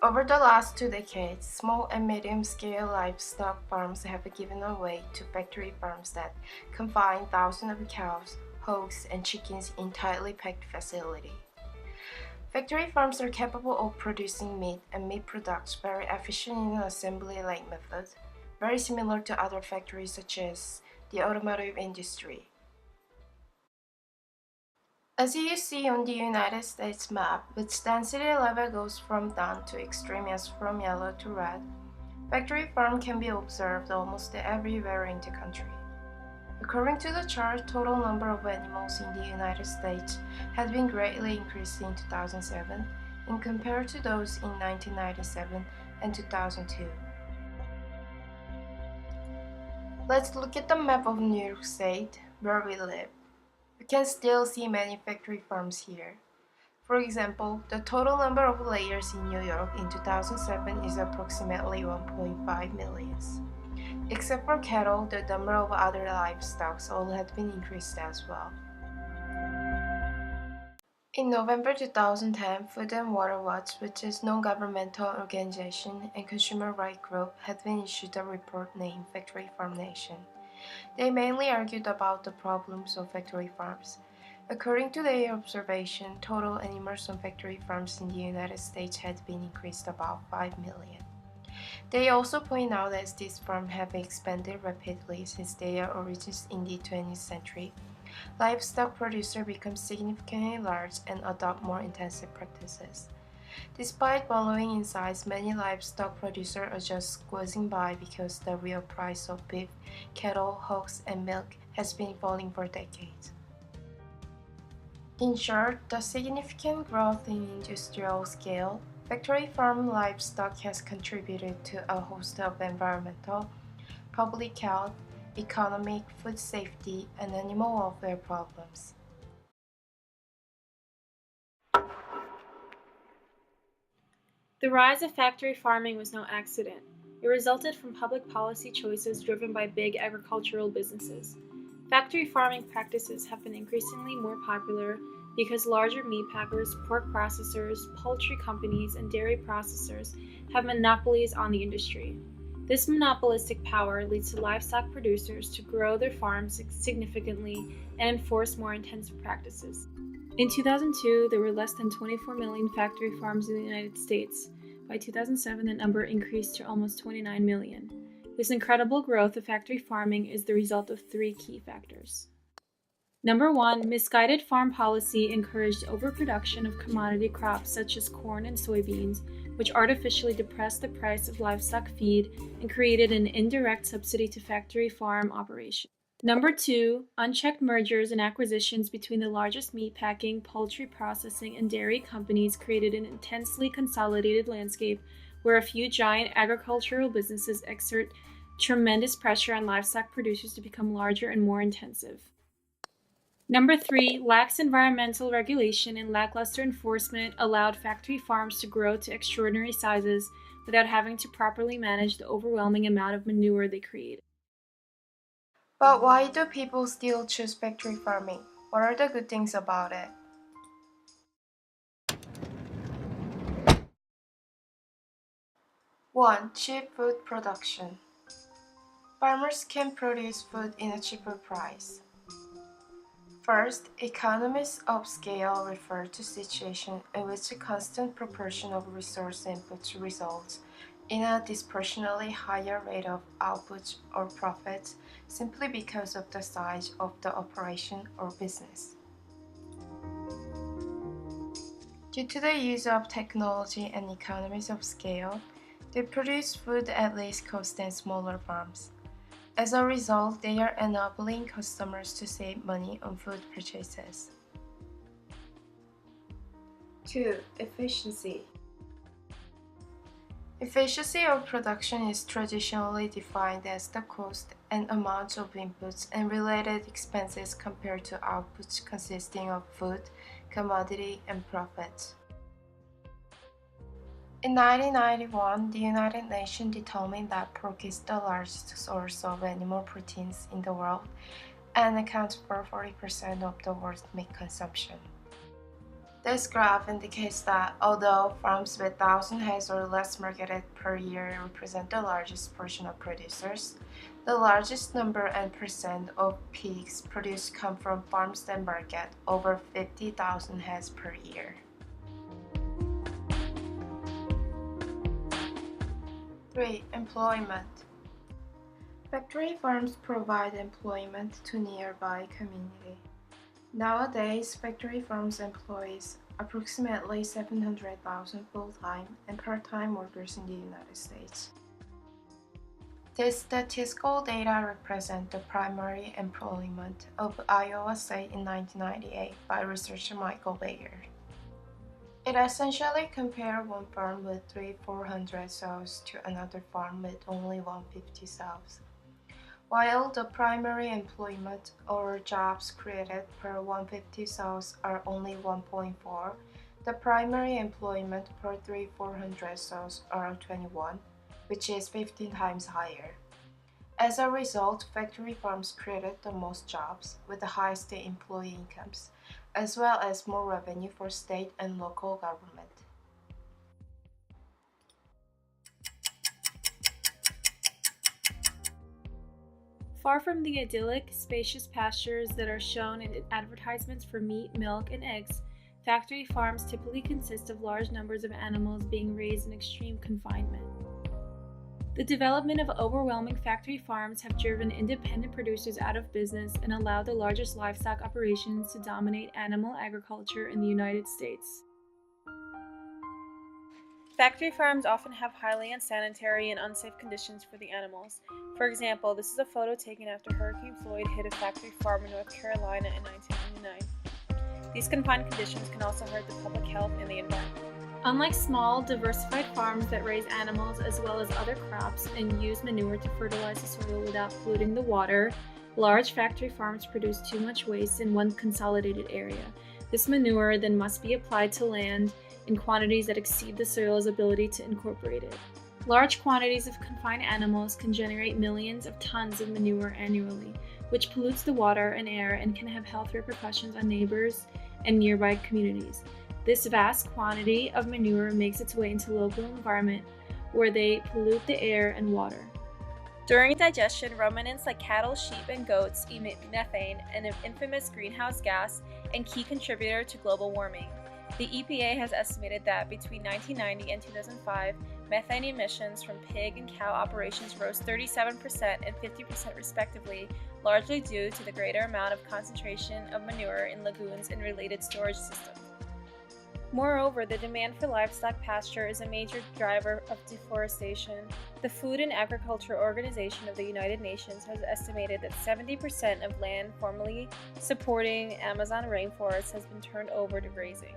Over the last 2 decades, small and medium-scale livestock farms have given way to factory farms that confine thousands of cows, hogs, and chickens in tightly packed facilities. Factory farms are capable of producing meat and meat products very efficient in an assembly-like method, very similar to other factories such as the automotive industry. As you see on the United States map, its density level goes from none to extreme as from yellow to red. Factory farm can be observed almost everywhere in the country. According to the chart, total number of animals in the United States has been greatly increased in 2007 in compared to those in 1997 and 2002. Let's look at the map of New York State, where we live. You can still see many factory farms here. For example, the total number of layers in New York in 2007 is approximately 1.5 million. Except for cattle, the number of other livestock all had been increased as well. In November 2010, Food and Water Watch, which is a non-governmental organization and consumer rights group, had been issued a report named Factory Farm Nation. They mainly argued about the problems of factory farms. According to their observation, total animals on factory farms in the United States had been increased about 5 million. They also point out that these farms have expanded rapidly since their origins in the 20th century. Livestock producers become significantly large and adopt more intensive practices. Despite ballowing in size, many livestock producers are just squeezing by because the real price of beef, cattle, hogs, and milk has been falling for decades. In short, the significant growth in industrial scale, factory farm livestock has contributed to a host of environmental, public health, economic, food safety, and animal welfare problems. The rise of factory farming was no accident. It resulted from public policy choices driven by big agricultural businesses. Factory farming practices have been increasingly more popular because larger meat packers, pork processors, poultry companies, and dairy processors have monopolies on the industry. This monopolistic power leads to livestock producers to grow their farms significantly and enforce more intensive practices. In 2002, there were less than 24 million factory farms in the United States. By 2007, the number increased to almost 29 million. This incredible growth of factory farming is the result of three key factors. Number one, misguided farm policy encouraged overproduction of commodity crops such as corn and soybeans, which artificially depressed the price of livestock feed and created an indirect subsidy to factory farm operations. Number two, unchecked mergers and acquisitions between the largest meatpacking, poultry processing, and dairy companies created an intensely consolidated landscape where a few giant agricultural businesses exert tremendous pressure on livestock producers to become larger and more intensive. Number three, lax environmental regulation and lackluster enforcement allowed factory farms to grow to extraordinary sizes without having to properly manage the overwhelming amount of manure they create. But why do people still choose factory farming? What are the good things about it? One, cheap food production. Farmers can produce food in a cheaper price. First, economies of scale refer to situations in which a constant proportion of resource inputs results in a disproportionately higher rate of output or profits simply because of the size of the operation or business. Due to the use of technology and economies of scale, they produce food at least cost than smaller farms. As a result, they are enabling customers to save money on food purchases. 2. Efficiency. Efficiency of production is traditionally defined as the cost and amount of inputs and related expenses compared to outputs consisting of food, commodity, and profits. In 1991, the United Nations determined that pork is the largest source of animal proteins in the world and accounts for 40% of the world's meat consumption. This graph indicates that although farms with 1,000 heads or less marketed per year represent the largest portion of producers, the largest number and percent of pigs produced come from farms that market over 50,000 heads per year. 3. Employment. Factory farms provide employment to nearby community. Nowadays, factory farms employs approximately 700,000 full-time and part-time workers in the United States. This statistical data represent the primary employment of Iowa State in 1998 by researcher Michael Bayer. It essentially compared one farm with 300-400 cells to another farm with only 150 cells. While the primary employment or jobs created per 150 cells are only 1.4, the primary employment per 300-400 cells are 21, which is 15 times higher. As a result, factory farms created the most jobs with the highest employee incomes, as well as more revenue for state and local government. Far from the idyllic, spacious pastures that are shown in advertisements for meat, milk, and eggs, factory farms typically consist of large numbers of animals being raised in extreme confinement. The development of overwhelming factory farms have driven independent producers out of business and allowed the largest livestock operations to dominate animal agriculture in the United States. Factory farms often have highly unsanitary and unsafe conditions for the animals. For example, this is a photo taken after Hurricane Floyd hit a factory farm in North Carolina in 1999. These confined conditions can also hurt the public health and the environment. Unlike small, diversified farms that raise animals as well as other crops and use manure to fertilize the soil without polluting the water, large factory farms produce too much waste in one consolidated area. This manure then must be applied to land in quantities that exceed the soil's ability to incorporate it. Large quantities of confined animals can generate millions of tons of manure annually, which pollutes the water and air and can have health repercussions on neighbors and nearby communities. This vast quantity of manure makes its way into local environment where they pollute the air and water. During digestion, ruminants like cattle, sheep, and goats emit methane, an infamous greenhouse gas and key contributor to global warming. The EPA has estimated that between 1990 and 2005, methane emissions from pig and cow operations rose 37% and 50% respectively, largely due to the greater amount of concentration of manure in lagoons and related storage systems. Moreover, the demand for livestock pasture is a major driver of deforestation. The Food and Agriculture Organization of the United Nations has estimated that 70% of land formerly supporting Amazon rainforests has been turned over to grazing.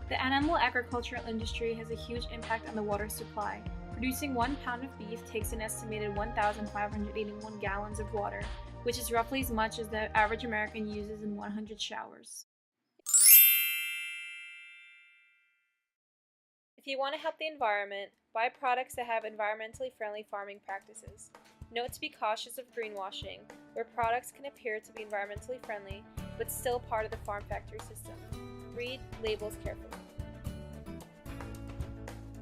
The animal agricultural industry has a huge impact on the water supply. Producing 1 pound of beef takes an estimated 1,581 gallons of water, which is roughly as much as the average American uses in 100 showers. If you want to help the environment, buy products that have environmentally friendly farming practices. Note to be cautious of greenwashing, where products can appear to be environmentally friendly, but still part of the farm factory system. Read labels carefully.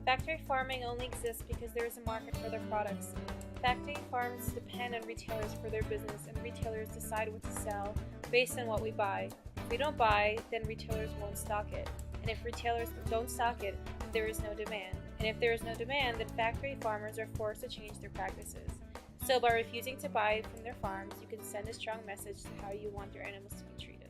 Factory farming only exists because there is a market for their products. Factory farms depend on retailers for their business, and retailers decide what to sell based on what we buy. If we don't buy, then retailers won't stock it. And if retailers don't stock it, then there is no demand. And if there is no demand, then factory farmers are forced to change their practices. So by refusing to buy from their farms, you can send a strong message to how you want your animals to be treated.